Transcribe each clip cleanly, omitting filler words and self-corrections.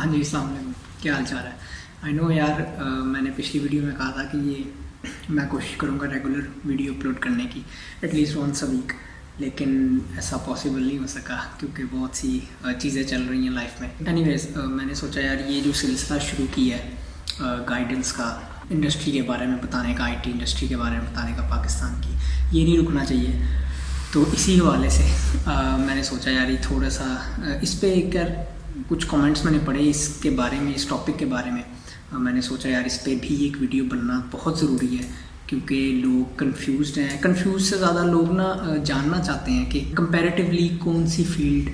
हाँ जी, अस्सलाम वालेकुम। क्या हाल चाल है? आई नो यार, मैंने पिछली वीडियो में कहा था कि ये मैं कोशिश करूँगा रेगुलर वीडियो अपलोड करने की, एटलीस्ट वंस अ वीक। लेकिन ऐसा पॉसिबल नहीं हो सका क्योंकि बहुत सी चीज़ें चल रही हैं लाइफ में। एनीवेज, मैंने सोचा यार ये जो सिलसिला शुरू किया है गाइडेंस का, इंडस्ट्री के बारे में बताने का, आईटी इंडस्ट्री के बारे में बताने का पाकिस्तान की, ये नहीं रुकना चाहिए। तो इसी हवाले से मैंने सोचा यार ये थोड़ा सा इस पर एक यार कुछ कमेंट्स मैंने पढ़े इसके बारे में, इस टॉपिक के बारे में। मैंने सोचा यार इस पर भी एक वीडियो बनना बहुत ज़रूरी है क्योंकि लोग कंफ्यूज्ड हैं। कंफ्यूज से ज़्यादा लोग ना जानना चाहते हैं कि कंपैरेटिवली कौन सी फील्ड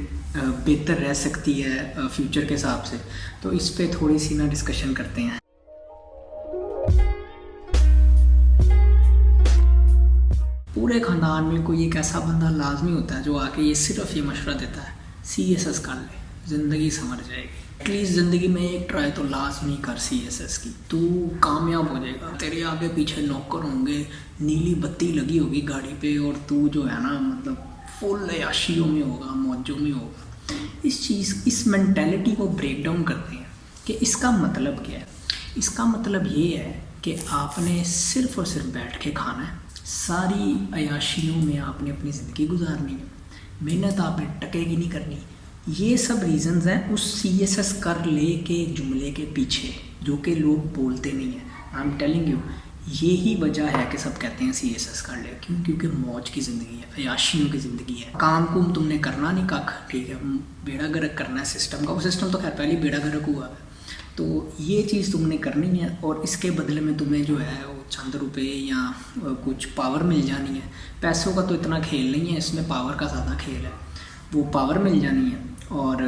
बेहतर रह सकती है फ्यूचर के हिसाब से। तो इस पर थोड़ी सी ना डिस्कशन करते हैं। पूरे ख़ानदान में कोई एक ऐसा बंदा लाजमी होता है जो आके ये सिर्फ ये मशवरा देता है, CSS कर ले, ज़िंदगी संवर जाएगी। एटलीस्ट ज़िंदगी में एक ट्राई तो लाजमी कर CSS की, तू कामयाब हो जाएगा। तेरे आगे पीछे नौकर होंगे, नीली बत्ती लगी होगी गाड़ी पे, और तू जो है ना मतलब फुल अयाशियों में होगा, मौजों में होगा। इस मेंटालिटी को ब्रेक डाउन करते हैं कि इसका मतलब क्या है। इसका मतलब ये है कि आपने सिर्फ और सिर्फ बैठ के खाना है, सारी अयाशियों में आपने अपनी ज़िंदगी गुजारनी है, मेहनत आपने टकेगी नहीं करनी। ये सब रीज़न्स हैं उस CSS कर ले के जुमले के पीछे, जो कि लोग बोलते नहीं हैं। आई एम टेलिंग यू, ये ही वजह है कि सब कहते हैं CSS कर ले। क्यों? क्योंकि मौज की ज़िंदगी है, अयाशियों की ज़िंदगी है। काम कुम तुमने करना नहीं कख, ठीक है, बेड़ा गर्क करना है सिस्टम का। वो सिस्टम तो खैर पहले बेड़ा गर्क हुआ है, तो ये चीज़ तुमने करनी है और इसके बदले में तुम्हें जो है वो चंद रुपए या कुछ पावर मिल जानी है। पैसों का तो इतना खेल नहीं है, इसमें पावर का ज़्यादा खेल है। वो पावर मिल जानी है और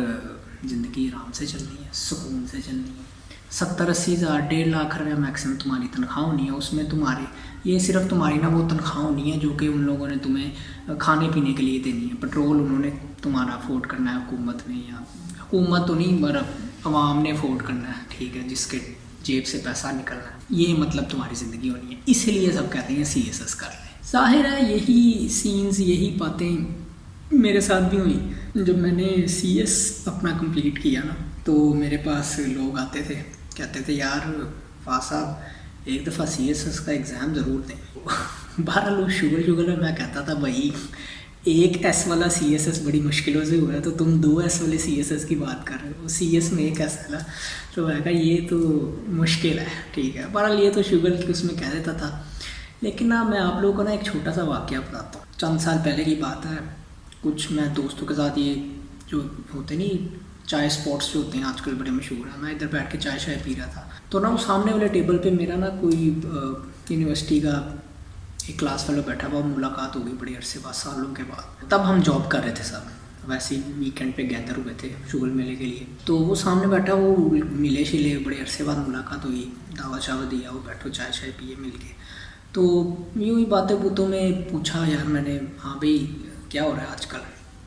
ज़िंदगी आराम से चलनी है, सुकून से चलनी है। 70-80 हज़ार 1.5 लाख रुपया मैक्सिमम तुम्हारी तनख्वाह होनी है। उसमें तुम्हारे ये सिर्फ तुम्हारी ना वो तनख्वाह होनी है जो कि उन लोगों ने तुम्हें खाने पीने के लिए देनी है। पेट्रोल उन्होंने तुम्हारा अफोर्ड करना है, हुकूमत ने, या हुकूमत तो नहीं पर अवाम ने अफोर्ड करना है, ठीक है, जिसके जेब से पैसा निकलना है। ये मतलब तुम्हारी ज़िंदगी होनी है। इसलिए सब कहते हैं CSS कर लें। जाहिर है यही सीन्स, यही बातें मेरे साथ भी हुई। जब मैंने CS अपना कंप्लीट किया ना, तो मेरे पास लोग आते थे, कहते थे यार फाज साहब एक दफ़ा CSS का एग्ज़ाम ज़रूर दें। 12 लोग शुगर में मैं कहता था भाई एक S वाला CSS बड़ी मुश्किलों से हुआ है, तो तुम 2 S वाले CSS की बात कर रहे हो। CS में एक S वाला, तो मैं कहा ये तो मुश्किल है, ठीक है। बहरहाल ये तो शुगर की उसमें कह देता था। लेकिन ना मैं आप लोगों को ना एक छोटा सा वाक़या बताता हूँ। चंद साल पहले की बात है। कुछ मैं दोस्तों के साथ, ये जो होते नहीं चाय स्पॉट्स जो होते हैं आजकल बड़े मशहूर हैं, मैं इधर बैठ के चाय पी रहा था। तो ना वो सामने वाले टेबल पे मेरा ना कोई यूनिवर्सिटी का एक क्लास फेलो बैठा हुआ, मुलाकात हो गई बड़े अरसे बाद, सालों के बाद। तब हम जॉब कर रहे थे सब, वैसे ही वीकेंड पे गैदर हुए थे शुगर मेले के लिए। तो वो सामने बैठा, वो मिले शिले, बड़े अरसे बाद मुलाकात हुई, दावत शावत दिया, वो बैठो चाय पिए मिल के। तो यूँ ही बातें बूतों में पूछा यार मैंने, हाँ भाई क्या हो रहा है आजकल?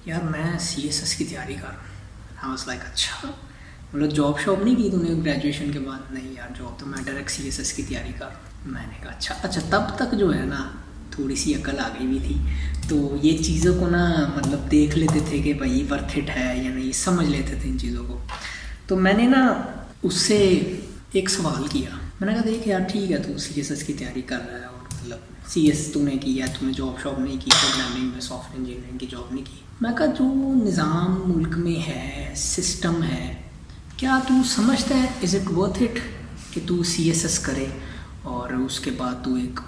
यार मैं CSS की तैयारी कर रहा हूँ। हाँ बस लाइक अच्छा, मतलब जॉब शॉब नहीं की तूने ग्रेजुएशन के बाद? नहीं यार जॉब तो मैं डायरेक्ट CSS की तैयारी कर रहा हूँ। मैंने कहा अच्छा। तब तक जो है ना थोड़ी सी अकल आ गई भी थी, तो ये चीज़ों को ना मतलब देख लेते थे कि भाई वर्थ इट है या नहीं, समझ लेते थे इन चीज़ों को। तो मैंने ना उससे एक सवाल किया, मैंने कहा देख यार ठीक है तू CSS की तैयारी कर रहा है और मतलब CS तूने की या तूने जॉब शॉब नहीं की, प्रोग्रामिंग में सॉफ्टवेयर इंजीनियरिंग की जॉब नहीं की। मैं कहा जो निज़ाम मुल्क में है, सिस्टम है, क्या तू समझता है इज़ इट वर्थ इट कि तू CSS करे और उसके बाद तू एक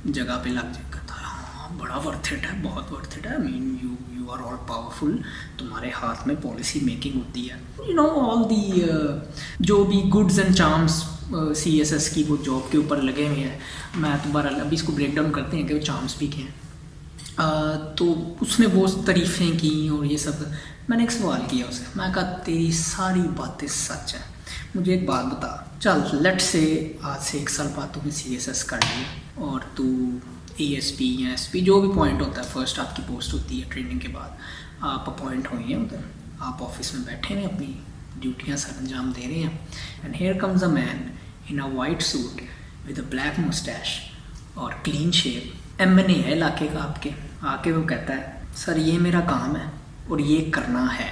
जगह पे लग जाएगा? हाँ बड़ा वर्थ इट है, बहुत वर्थ इट है। I mean you are all powerful, तुम्हारे हाथ में पॉलिसी मेकिंग होती है, यू नो ऑल दी जो भी गुड्स एंड चार्म्स CSS की वो जॉब के ऊपर लगे हुए हैं। मैं दोबारा अभी इसको ब्रेक डाउन करते हैं कि वो चार्म्स भी क्या हैं। तो उसने वो तारीफ़ें की और ये सब। मैंने एक सवाल किया उसे, मैं कहा तेरी सारी बातें सच हैं, मुझे एक बात बता, चल लेट से आज से 1 साल बाद तूने CSS कर लिया और तू ASP या SP जो भी पॉइंट होता है, फर्स्ट आपकी पोस्ट होती है, ट्रेनिंग के बाद आप अपॉइंट हुए हैं उधर, आप ऑफिस में बैठे हैं, अपनी ड्यूटियाँ सर अंजाम दे रहे हैं। And here comes a man in a white suit with a black Moustache और क्लीन शेव, MNA है इलाके का आपके, आके वो कहता है सर ये मेरा काम है और ये करना है,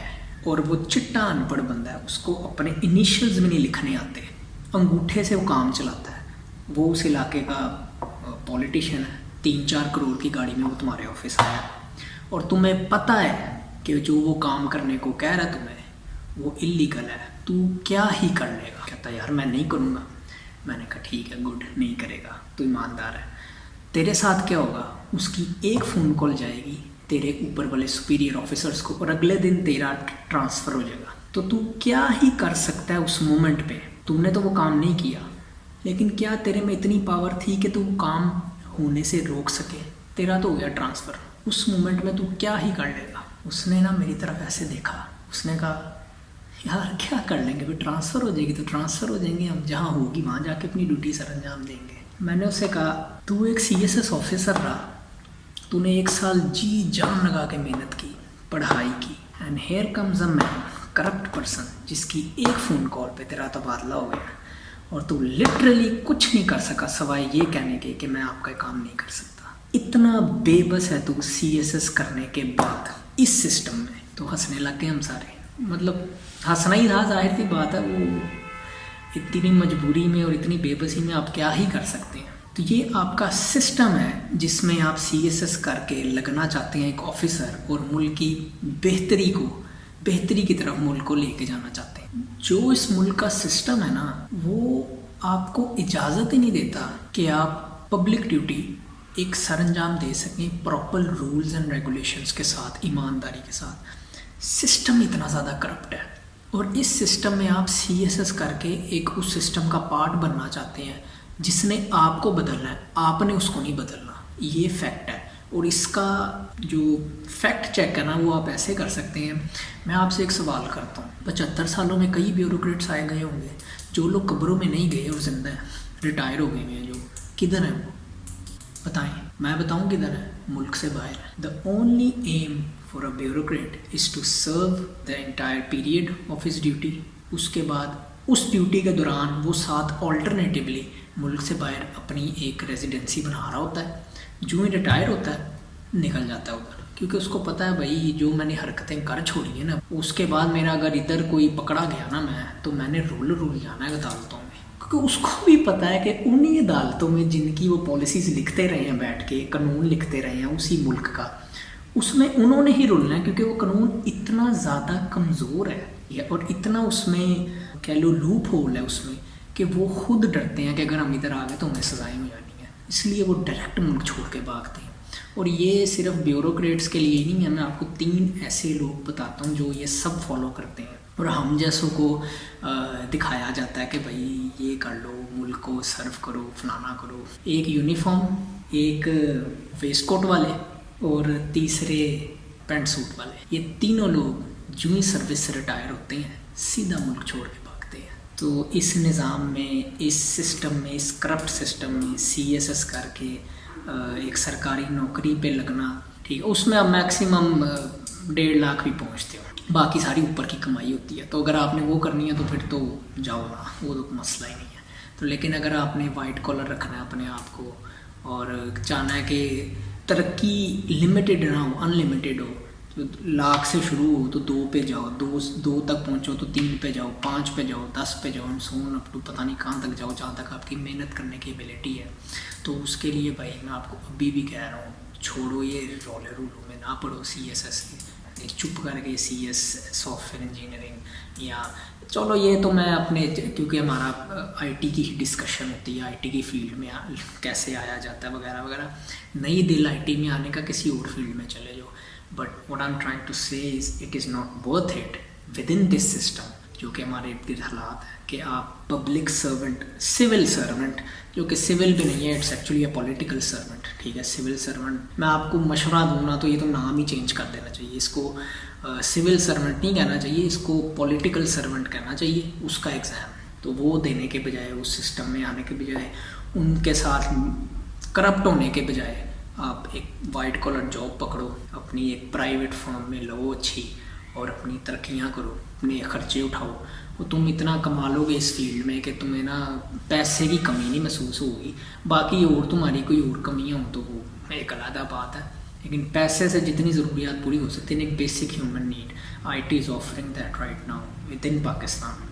और वो चिट्टा अनपढ़ बंदा है, उसको अपने इनिशियल्स भी नहीं लिखने आते, अंगूठे से वो काम चलाता है। वो उस इलाके का पॉलिटिशियन है, 3-4 करोड़ की गाड़ी में वो तुम्हारे ऑफिस आया और तुम्हें पता है कि जो वो काम करने को कह रहा है तुम्हें वो इलीगल है, तू क्या ही कर लेगा? कहता यार मैं नहीं करूँगा। मैंने कहा ठीक है, गुड, नहीं करेगा, तू ईमानदार है। तेरे साथ क्या होगा, उसकी एक फ़ोन कॉल जाएगी तेरे ऊपर वाले सुपीरियर ऑफिसर्स को और अगले दिन तेरा ट्रांसफ़र हो जाएगा। तो तू क्या ही कर सकता है उस मोमेंट पे? तुमने तो वो काम नहीं किया, लेकिन क्या तेरे में इतनी पावर थी कि तू काम होने से रोक सके? तेरा तो हो गया ट्रांसफ़र, उस मोमेंट में तू क्या ही कर लेगा? उसने ना मेरी तरफ ऐसे देखा, उसने कहा यार क्या कर लेंगे, फिर ट्रांसफ़र हो जाएगी तो ट्रांसफ़र हो जाएंगे, हम जहाँ होगी वहाँ जाके अपनी ड्यूटी सर अंजाम देंगे। मैंने उससे कहा तू एक CSS ऑफिसर रहा, तूने 1 साल जी जान लगा के मेहनत की, पढ़ाई की, and here comes a man, corrupt person, जिसकी एक फ़ोन कॉल पे तेरा तबादला हो गया और तू लिटरली कुछ नहीं कर सका सवाए ये कहने के कि मैं आपका काम नहीं कर सकता। इतना बेबस है तू CSS करने के बाद इस सिस्टम में। तो हंसने लग गए हम सारे, मतलब हंसना ही था, जाहिर सी बात है, वो इतनी मजबूरी में और इतनी बेबसी में आप क्या ही कर सकते हैं। तो ये आपका सिस्टम है जिसमें आप CSS करके लगना चाहते हैं एक ऑफिसर और मुल्क की बेहतरी की तरफ मुल्क को लेके जाना चाहते हैं। जो इस मुल्क का सिस्टम है ना, वो आपको इजाज़त ही नहीं देता कि आप पब्लिक ड्यूटी एक सरंजाम दे सकें प्रॉपर रूल्स एंड रेगुलेशंस के साथ, ईमानदारी के साथ। सिस्टम इतना ज़्यादा करप्ट है और इस सिस्टम में आप CSS करके एक उस सिस्टम का पार्ट बनना चाहते हैं जिसने आपको बदलना है, आपने उसको नहीं बदलना। ये फैक्ट है और इसका जो फैक्ट चेक है ना, वो आप ऐसे कर सकते हैं। मैं आपसे एक सवाल करता हूँ, 75 सालों में कई ब्यूरोक्रेट्स आए गए होंगे, जो लोग कब्रों में नहीं गए और जिंदा हैं, रिटायर हो गए हैं, जो किधर हैं वो बताएं? मैं बताऊँ किधर है? मुल्क से बाहर है। The only aim for a bureaucrat is to serve the entire period of his duty. उसके बाद उस ड्यूटी के दौरान वो साथ ऑल्टरनेटिवली मुल्क से बाहर अपनी एक रेजिडेंसी बना रहा होता है। जो ही रिटायर होता है निकल जाता है उधर, क्योंकि उसको पता है भाई जो मैंने हरकतें कर छोड़ी है ना, उसके बाद मेरा अगर इधर कोई पकड़ा गया ना मैं, तो मैंने रूल जाना है अदालतों में। क्योंकि उसको भी पता है कि उन्हीं अदालतों में जिनकी वो पॉलिसीज़ लिखते रहे हैं, बैठ के कानून लिखते रहे हैं उसी मुल्क का, उसमें उन्होंने ही रुलना है, क्योंकि वो कानून इतना ज़्यादा कमज़ोर है और इतना उसमें कह लो लूप होल है उसमें, कि वो खुद डरते हैं कि अगर हम इधर आ गए तो हमें सज़ाएँ हो जानी है, इसलिए वो डायरेक्ट मुल्क छोड़ के भागते हैं। और ये सिर्फ ब्यूरोक्रेट्स के लिए ही नहीं है, मैं आपको 3 ऐसे लोग बताता हूँ जो ये सब फॉलो करते हैं और हम जैसों को दिखाया जाता है कि भाई ये कर लो, मुल्क को सर्व करो, फलाना करो। एक यूनिफॉर्म, एक वेस्ट कोट वाले और तीसरे पैंट सूट वाले। ये तीनों लोग जो ही सर्विस से रिटायर होते हैं सीधा मुल्क छोड़ के भागते हैं। तो इस निज़ाम में, इस सिस्टम में, इस करप्ट सिस्टम में CSS करके एक सरकारी नौकरी पे लगना, ठीक है, उसमें आप मैक्सिमम 1.5 लाख भी पहुंचते हो, बाकी सारी ऊपर की कमाई होती है। तो अगर आपने वो करनी है तो फिर तो जाओ ना, वो तो मसला ही नहीं है। तो लेकिन अगर आपने वाइट कॉलर रखना है अपने आप को और चाहना है कि तरक्की लिमिटेड ना हो, अनलिमिटेड हो, तो लाख से शुरू हो तो 2 पे जाओ, 2 तक पहुंचो तो 3 पे जाओ, 5 पे जाओ, 10 पे जाओ, सोन अप टू पता नहीं कहाँ तक जाओ, जहाँ तक आपकी मेहनत करने की एबिलिटी है। तो उसके लिए भाई मैं आपको अभी भी कह रहा हूँ, छोड़ो ये रोले रूलों में ना पढ़ो CSS के, चुप करके CS सॉफ्टवेयर इंजीनियरिंग, या चलो ये तो मैं अपने, क्योंकि हमारा IT की डिस्कशन होती है, IT की फील्ड में कैसे आया जाता है वगैरह वगैरह, नहीं दिल IT में आने का, किसी और फील्ड में चले जाओ। But what I am trying to say is it is not worth it within this system, जो कि हमारे इर्द गिर्द हालात है कि आप पब्लिक सर्वेंट, सिविल सर्वेंट, जो कि सिविल भी नहीं है, it's actually a political servant, ठीक है, सिविल सर्वेंट। मैं आपको मशवरा दूंगा तो ये तो नाम ही चेंज कर देना चाहिए, इसको सिविल सर्वेंट नहीं कहना चाहिए, इसको पॉलिटिकल सर्वेंट कहना चाहिए। उसका एग्ज़ाम तो वो देने के बजाय, उस सिस्टम में आने के बजाय, उनके साथ करप्ट होने के बजाय आप एक वाइट कॉलर जॉब पकड़ो, अपनी एक प्राइवेट फर्म में लो अच्छी, और अपनी तरक्कियाँ करो, अपने खर्चे उठाओ, और तुम इतना कमा लोगे इस फील्ड में कि तुम्हें ना पैसे की कमी नहीं महसूस होगी। बाकी और तुम्हारी कोई और कमियाँ हो तो वो एक अलग बात है, लेकिन पैसे से जितनी ज़रूरियात पूरी हो सकती है, एक basic human need, IT is offering that right now with in Pakistan.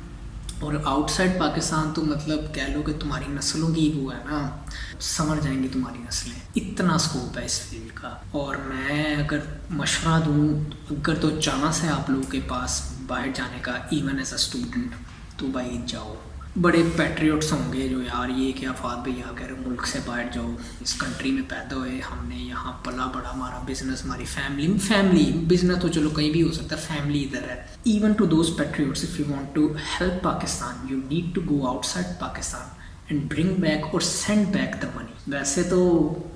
और आउटसाइड पाकिस्तान तो मतलब कह लो कि तुम्हारी नस्लों की वो है ना, समझ जाएंगी तुम्हारी नस्लें, इतना स्कोप है इस फील्ड का। और मैं अगर मशवरा दूँ, अगर तो चांस है आप लोगों के पास बाहर जाने का, इवन एज अ स्टूडेंट, तो भाई जाओ। बड़े पैट्रियट्स होंगे जो यार ये क्या फात भाई आ कर मुल्क से बाहर जाओ, इस कंट्री में पैदा हुए, हमने यहाँ पला बड़ा, हमारा बिजनेस, हमारी फैमिली बिजनेस तो चलो कहीं भी हो सकता है, फैमिली इधर है। Even to those patriots, if you want to help Pakistan, you need to go outside Pakistan and bring back और सेंड बैक द मनी। वैसे तो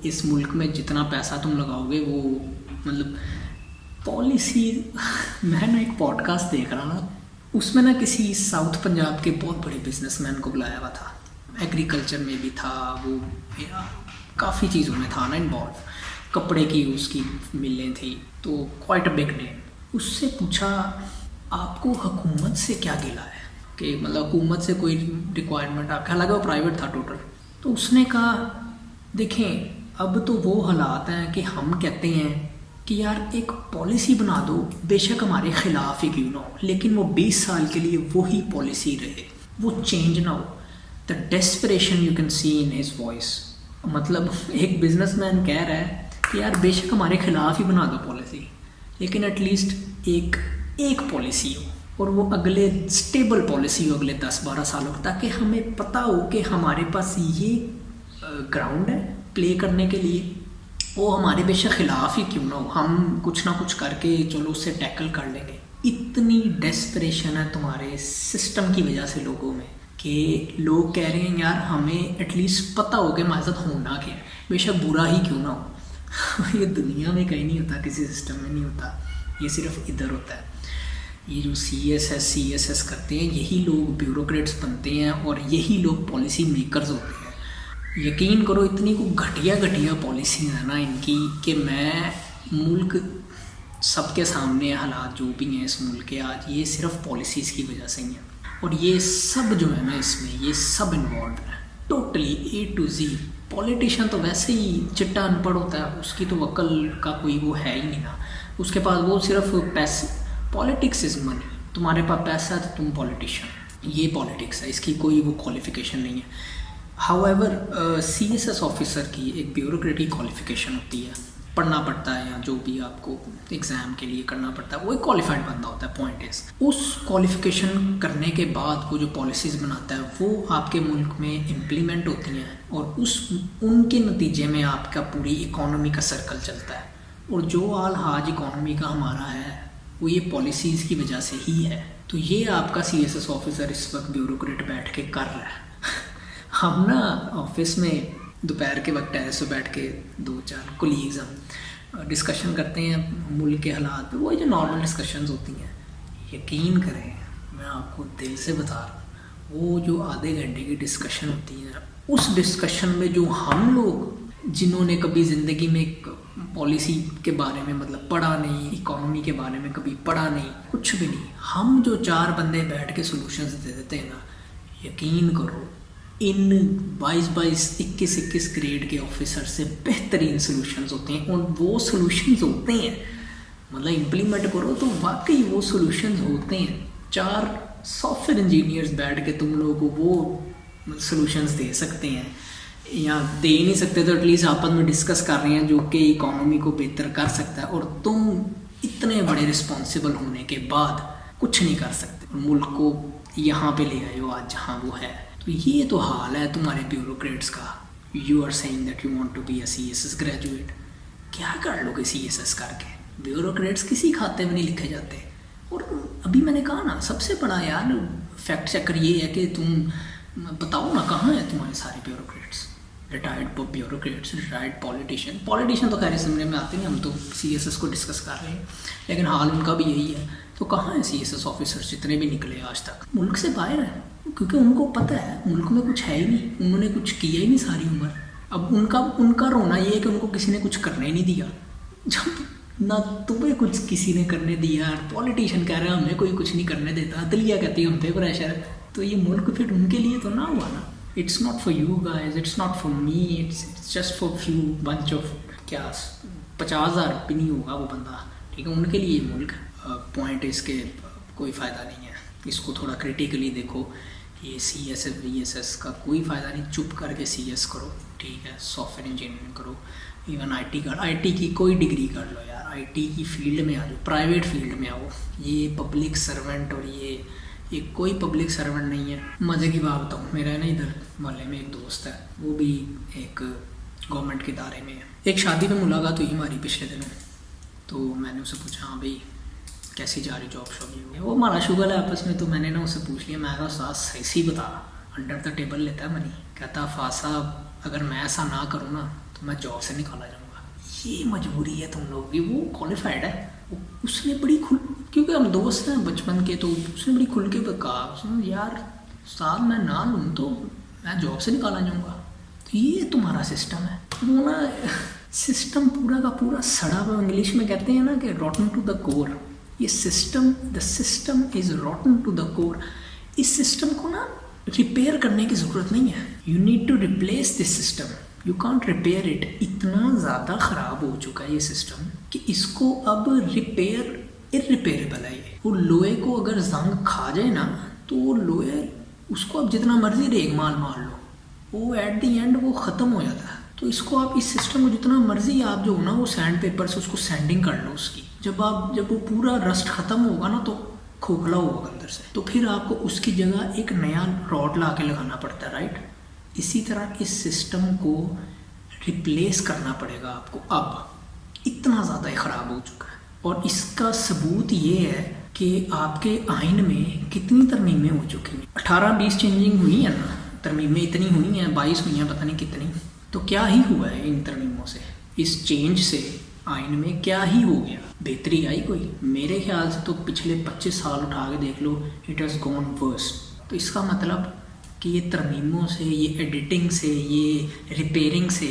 इस मुल्क में जितना पैसा तुम लगाओगे वो मतलब पॉलिसी मैं ना एक पॉडकास्ट देख रहा ना, उसमें ना किसी साउथ पंजाब के बहुत बड़े बिजनेसमैन को बुलाया हुआ था, एग्रीकल्चर में भी था वो, काफ़ी चीज़ों में था ना इन्वॉल्व, कपड़े की उसकी मिलें थी, तो क्वाइट अ बिग नेम। उससे पूछा आपको हुकूमत से क्या गिला है, कि मतलब हुकूमत से कोई रिक्वायरमेंट आपका, हालांकि वो प्राइवेट था टोटल। तो उसने कहा देखें अब तो वो हालात हैं कि हम कहते हैं कि यार एक पॉलिसी बना दो, बेशक हमारे ख़िलाफ़ ही क्यों ना हो, लेकिन वो 20 साल के लिए वही पॉलिसी रहे, वो चेंज ना हो। The desperation you can see in his voice. मतलब एक बिजनेसमैन कह रहा है कि यार बेशक हमारे ख़िलाफ़ ही बना दो पॉलिसी, लेकिन एटलीस्ट एक पॉलिसी हो, और वो अगले स्टेबल पॉलिसी हो अगले 10-12 सालों, ताकि हमें पता हो कि हमारे पास ये ग्राउंड है प्ले करने के लिए, वो हमारे बेशक ख़िलाफ़ ही क्यों ना हो, हम कुछ ना कुछ करके चलो उससे टैकल कर लेंगे। इतनी डेस्परेशन है तुम्हारे सिस्टम की वजह से लोगों में कि लोग कह रहे हैं यार हमें एटलीस्ट पता हो कि हमारे साथ होना क्या है, बेशक बुरा ही क्यों ना हो। ये दुनिया में कहीं नहीं होता, किसी सिस्टम में नहीं होता, ये सिर्फ इधर होता है। ये जो CSS करते हैं यही लोग ब्यूरोक्रेट्स बनते हैं, और यही लोग पॉलिसी मेकर्स होते हैं। यकीन करो इतनी को घटिया पॉलिसी है ना इनकी, कि मैं मुल्क सबके सामने हालात जो भी हैं इस मुल्क के आज, ये सिर्फ पॉलिसीज़ की वजह से ही हैं। और ये सब जो है ना इसमें, ये सब इन्वॉल्व है totally A to Z। Politician तो वैसे ही चिट्टा अनपढ़ होता है, उसकी तो अक्ल का कोई वो है ही नहीं ना, उसके पास वो सिर्फ पैसे, पॉलिटिक्स इज़ मनी, तुम्हारे पास पैसा है तो तुम पॉलिटिशियन, ये पॉलिटिक्स है, इसकी कोई वो क्वालिफिकेशन नहीं है। हाउएवर CSS ऑफिसर की एक ब्यूरोक्रेटिक क्वालिफिकेशन होती है, पढ़ना पड़ता है, या जो भी आपको एग्ज़ाम के लिए करना पड़ता है, वो एक क्वालिफाइड बंदा होता है, पॉइंट इज़। उस क्वालिफिकेशन करने के बाद वो जो पॉलिसीज़ बनाता है वो आपके मुल्क में इम्प्लीमेंट होती हैं, और उनके नतीजे में आपका पूरी इकॉनमी का सर्कल चलता है। और जो हाल आज इकॉनमी का हमारा है वो ये पॉलिसीज़ की वजह से ही है। तो ये आपका CSS ऑफिसर इस वक्त ब्यूरोक्रेट बैठ के कर रहा है। हम ना ऑफिस में दोपहर के वक्त टेरेस पे बैठ के 2-4 कोलीग्स हम डिस्कशन करते हैं मुल्क के हालात पे, वो जो नॉर्मल डिस्कशंस होती हैं, यकीन करें मैं आपको दिल से बता रहा हूँ, वो जो आधे घंटे की डिस्कशन होती है, उस डिस्कशन में जो हम लोग जिन्होंने कभी ज़िंदगी में पॉलिसी के बारे में मतलब पढ़ा नहीं, इकोनॉमी के बारे में कभी पढ़ा नहीं, कुछ भी नहीं, हम जो 4 बंदे बैठ के सोल्यूशंस दे देते हैं ना, यकीन करो इन 22 21 ग्रेड के ऑफिसर से बेहतरीन सॉल्यूशंस होते हैं। और वो सॉल्यूशंस होते हैं मतलब इम्प्लीमेंट करो तो वाकई वो सॉल्यूशंस होते हैं। 4 सॉफ्टवेयर इंजीनियर्स बैठ के तुम लोगों को वो सॉल्यूशंस दे सकते हैं, या दे नहीं सकते तो एटलीस्ट आपस में डिस्कस कर रहे हैं जो कि इकोनॉमी को बेहतर कर सकता है। और तुम इतने बड़े रिस्पॉन्सिबल होने के बाद कुछ नहीं कर सकते, मुल्क को यहाँ पे ले आए हो आज जहाँ वो है। तो ये तो हाल है तुम्हारे ब्यूरोक्रेट्स का। You are saying that you want to be a CSS graduate, क्या कर लोगे CSS करके? ब्यूरोक्रेट्स किसी खाते में नहीं लिखे जाते। और अभी मैंने कहा ना, सबसे बड़ा यार फैक्ट चेकर ये है कि तुम बताओ ना कहाँ है तुम्हारे सारे bureaucrats, retired bureaucrats, retired politician तो खैर समझ में आते नहीं, हम तो CSS को डिस्कस कर रहे हैं, लेकिन हाल उनका भी यही है। तो कहाँ है CSS ऑफिसर्स जितने भी निकले आज तक? मुल्क से बाहर है, क्योंकि उनको पता है मुल्क में कुछ है ही नहीं, उन्होंने कुछ किया ही नहीं सारी उम्र। अब उनका रोना ये है कि उनको किसी ने कुछ करने नहीं दिया। जब ना तुम्हें कुछ किसी ने करने दिया, पॉलिटिशियन कह रहा है हमें कोई कुछ नहीं करने देता, अदलिया कहती है हम पे प्रेशर है, तो ये मुल्क फिर उनके लिए तो ना हुआ ना। It's not for you guys, it's not for me, it's just for few bunch of क्या 50,000 भी नहीं होगा वो बंदा, ठीक है, उनके लिए मुल्क पॉइंट इसके कोई फ़ायदा नहीं है। इसको थोड़ा क्रिटिकली देखो, ये CSS VSS का कोई फ़ायदा नहीं, चुप करके CS करो, ठीक है, सॉफ्टवेयर इंजीनियरिंग करो, इवन IT की कोई डिग्री कर लो यार, IT की फील्ड में आ जाओ, प्राइवेट फील्ड में आओ। ये पब्लिक सर्वेंट और ये कोई पब्लिक सर्वेंट नहीं है। मज़े की बात बताऊँ, मेरा ना इधर मोहल्ले में एक दोस्त है, वो भी एक गवर्नमेंट के दायरे में है। एक शादी में मुलाकात हुई हमारी पिछले दिनों, तो मैंने उससे पूछा हाँ भाई कैसी जा रही जॉब शॉब, ये वो हमारा शुगर है आपस में। तो मैंने ना उससे पूछ लिया, मैं कहा साथ सही बता, अंडर द टेबल लेता है मनी? कहता फासा अगर मैं ऐसा ना करूँ ना तो मैं जॉब से निकाला जाऊँगा। ये मजबूरी है तुम लोग की। वो क्वालिफाइड है, उसने बड़ी क्योंकि हम दोस्त हैं बचपन के, तो उसने बड़ी खुल के कहा, उसने यार साथ मैं ना लूँ तो मैं जॉब से निकाला जाऊँगा। तो ये तुम्हारा सिस्टम है, वो ना सिस्टम पूरा का पूरा सड़ा हुआ, इंग्लिश में कहते हैं ना कि रॉटन टू द कोर। ये the system is rotten to the core. इस सिस्टम को ना रिपेयर करने की ज़रूरत नहीं है, you need to replace this system, you can't repair it. इतना ज़्यादा ख़राब हो चुका है ये सिस्टम कि इसको अब रिपेयर इरिपेयरेबल है। ये वो लोहे को अगर जंग खा जाए ना तो वो लोहे, उसको आप जितना मर्जी रेगमाल मार लो, वो एट द एंड वो ख़त्म हो जाता है। तो इसको आप इस सिस्टम को जितना मर्जी आप जो हो ना वो सैंड पेपर से उसको सैंडिंग कर लो उसकी, जब वो पूरा रस्ट ख़त्म होगा ना तो खोखला होगा अंदर से, तो फिर आपको उसकी जगह एक नया रॉड ला के लगाना पड़ता है, राइट। इसी तरह इस सिस्टम को रिप्लेस करना पड़ेगा आपको। अब इतना ज़्यादा ख़राब हो चुका है, और इसका सबूत ये है कि आपके आइन में कितनी तरमीमें हो चुकी हैं। 18-20 चेंजिंग हुई है ना, तरमीमें इतनी हुई हैं, 22 हुई हैं, पता नहीं कितनी। तो क्या ही हुआ है इन तरमीमों से, इस चेंज से आइन में क्या ही हो गया? बेहतरी आई कोई? मेरे ख्याल से तो पिछले 25 साल उठा के देख लो, इट हैज़ गॉन वर्स। तो इसका मतलब कि ये तरमीमों से, ये एडिटिंग से, ये रिपेयरिंग से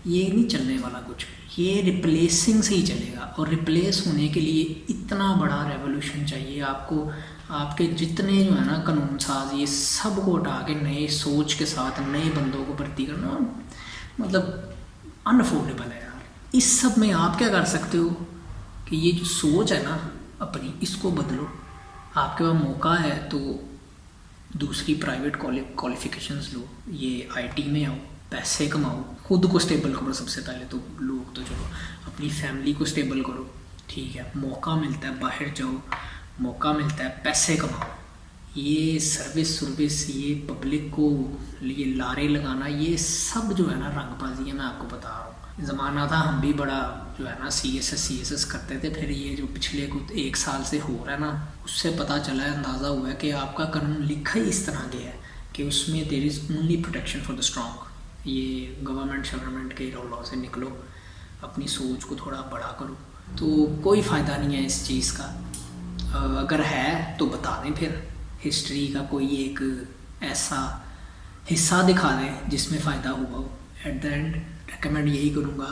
ये नहीं चलने वाला कुछ, ये रिप्लेसिंग से ही चलेगा। और रिप्लेस होने के लिए इतना बड़ा रेवोल्यूशन चाहिए आपको। आपके जितने जो है ना कानून साज, ये सब को हटा के नए सोच के साथ नए बंदों को भर्ती करना मतलब अनअफोर्डेबल है यार। इस सब में आप क्या कर सकते हो कि ये जो सोच है ना अपनी, इसको बदलो। आपके पास मौका है तो दूसरी प्राइवेट क्वालिफिकेशंस लो, ये IT में आओ, पैसे कमाओ, खुद को स्टेबल करो। सबसे पहले तो लोग तो चलो अपनी फैमिली को स्टेबल करो, ठीक है। मौका मिलता है बाहर जाओ, मौका मिलता है पैसे कमाओ। ये सर्विस, ये पब्लिक को ये लारे लगाना, ये सब जो है ना रंगबाजी है। मैं आपको बता रहा हूँ, ज़माना था हम भी बड़ा जो है ना CSS करते थे, फिर ये जो पिछले कुछ 1 साल से हो रहा है ना, उससे पता चला है, अंदाज़ा हुआ है कि आपका कानून लिखा ही इस तरह गया है कि उसमें there is only protection for the strong. ये गवर्नमेंट के लॉ से निकलो, अपनी सोच को थोड़ा बड़ा करो। तो कोई फ़ायदा नहीं है इस चीज़ का। अगर है तो बता दें, फिर हिस्ट्री का कोई एक ऐसा हिस्सा दिखा दें जिसमें फ़ायदा हुआ हो। एट द एंड रेकमेंड यही करूँगा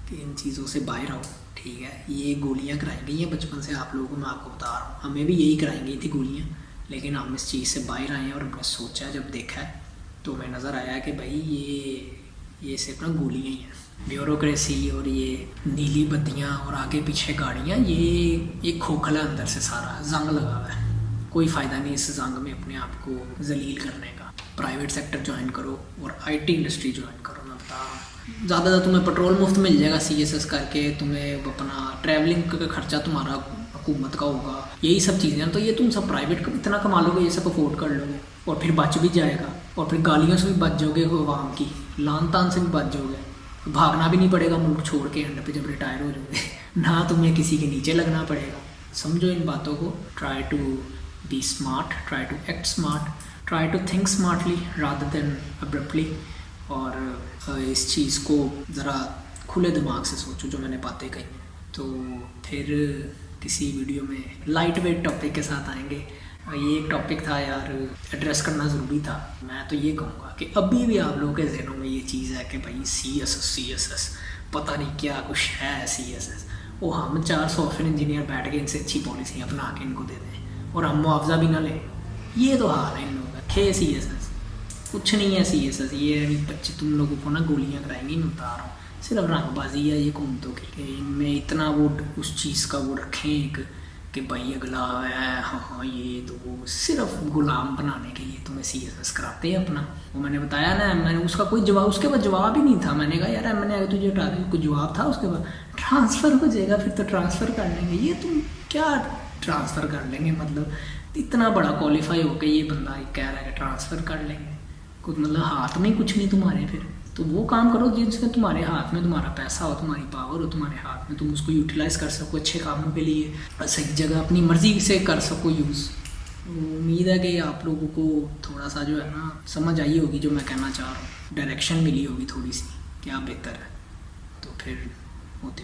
कि इन चीज़ों से बाहर आओ, ठीक है। ये गोलियाँ कराई गई हैं बचपन से आप लोगों को, मैं आपको बता रहा हूँ, हमें भी यही कराई गई थी गोलियाँ, लेकिन हम इस चीज़ से बाहर आए हैं और हमने सोचा, जब देखा है तो हमें नज़र आया कि भाई ये सिर्फ ना गोलियाँ ही हैं। ब्यूरोक्रेसी और ये नीली बत्तियाँ और आगे पीछे गाड़ियाँ, ये खोखला अंदर से सारा जंग लगा हुआ है। कोई फ़ायदा नहीं इस जंग में अपने आप को जलील करने का। प्राइवेट सेक्टर ज्वाइन करो और IT इंडस्ट्री ज्वाइन करो। मैं बता रहा हूँ, ज़्यादा तुम्हें पेट्रोल मुफ्त मिल जाएगा CSS करके, तुम्हें अपना ट्रैवलिंग का खर्चा तुम्हारा हुकूमत का होगा, यही सब चीज़ें। तो ये तुम सब प्राइवेट इतना कमा लोगे, ये सब अफोर्ड कर लोगे, और फिर बच भी जाएगा, और फिर गालियों से भी बच जाओगे, आवाम की लान तान से भी बच जाओगे, भागना भी नहीं पड़ेगा मुल्क छोड़ के एंड पे जब रिटायर हो जाओगे ना तुम्हें किसी के नीचे लगना पड़ेगा। समझो इन बातों को। Try to be smart, try to act smart, try to think smartly rather than abruptly. और इस चीज़ को ज़रा खुले दिमाग से सोचो जो मैंने बातें कही। तो फिर किसी वीडियो में लाइट वेट टॉपिक के साथ आएंगे। ये एक टॉपिक था यार, एड्रेस करना ज़रूरी था। मैं तो ये कहूँगा कि अभी भी आप लोगों के जहनों में ये चीज़ है कि भाई CSS पता नहीं क्या कुछ है CSS। वो हम 4 सॉफ्टवेयर इंजीनियर बैठ के इनसे अच्छी पॉलिसियाँ बना के इनको दे दें और हम मुआवजा भी ना लें। ये तो हाल है इन लोगों का। CSS कुछ नहीं है CSS। ये 25 तुम लोगों को ना गोलियाँ कराएंगी, मैं बता रहा हूँ। सिर्फ रंगबाजी है ये हुकूमतों की कि इनमें इतना वो उस चीज़ का वो रखें एक कि भाई अगला है हाँ ये तो वो सिर्फ गुलाम बनाने के लिए तुम्हें CSS कराते हैं अपना। वो मैंने बताया ना, मैंने उसका कोई जवाब, उसके बाद जवाब ही नहीं था। मैंने कहा यार मैंने अगर तुझे हटा दिया, कोई जवाब था उसके बाद? ट्रांसफ़र हो जाएगा फिर तो ट्रांसफ़र कर लेंगे। ये तुम क्या ट्रांसफ़र कर लेंगे, मतलब इतना बड़ा क्वालिफाई हो के ये बंदा कह रहा है कि ट्रांसफ़र कर लेंगे। कुछ मतलब हाथ में कुछ नहीं तुम्हारे, फिर तो वो काम करो जिसमें तुम्हारे हाथ में तुम्हारा पैसा हो, तुम्हारी पावर हो तुम्हारे हाथ में, तुम उसको यूटिलाइज़ कर सको अच्छे कामों के लिए, सही जगह अपनी मर्ज़ी से कर सको यूज़। उम्मीद है कि आप लोगों को थोड़ा सा जो है ना समझ आई होगी जो मैं कहना चाह रहा हूँ, डायरेक्शन मिली होगी थोड़ी सी क्या बेहतर है। तो फिर होते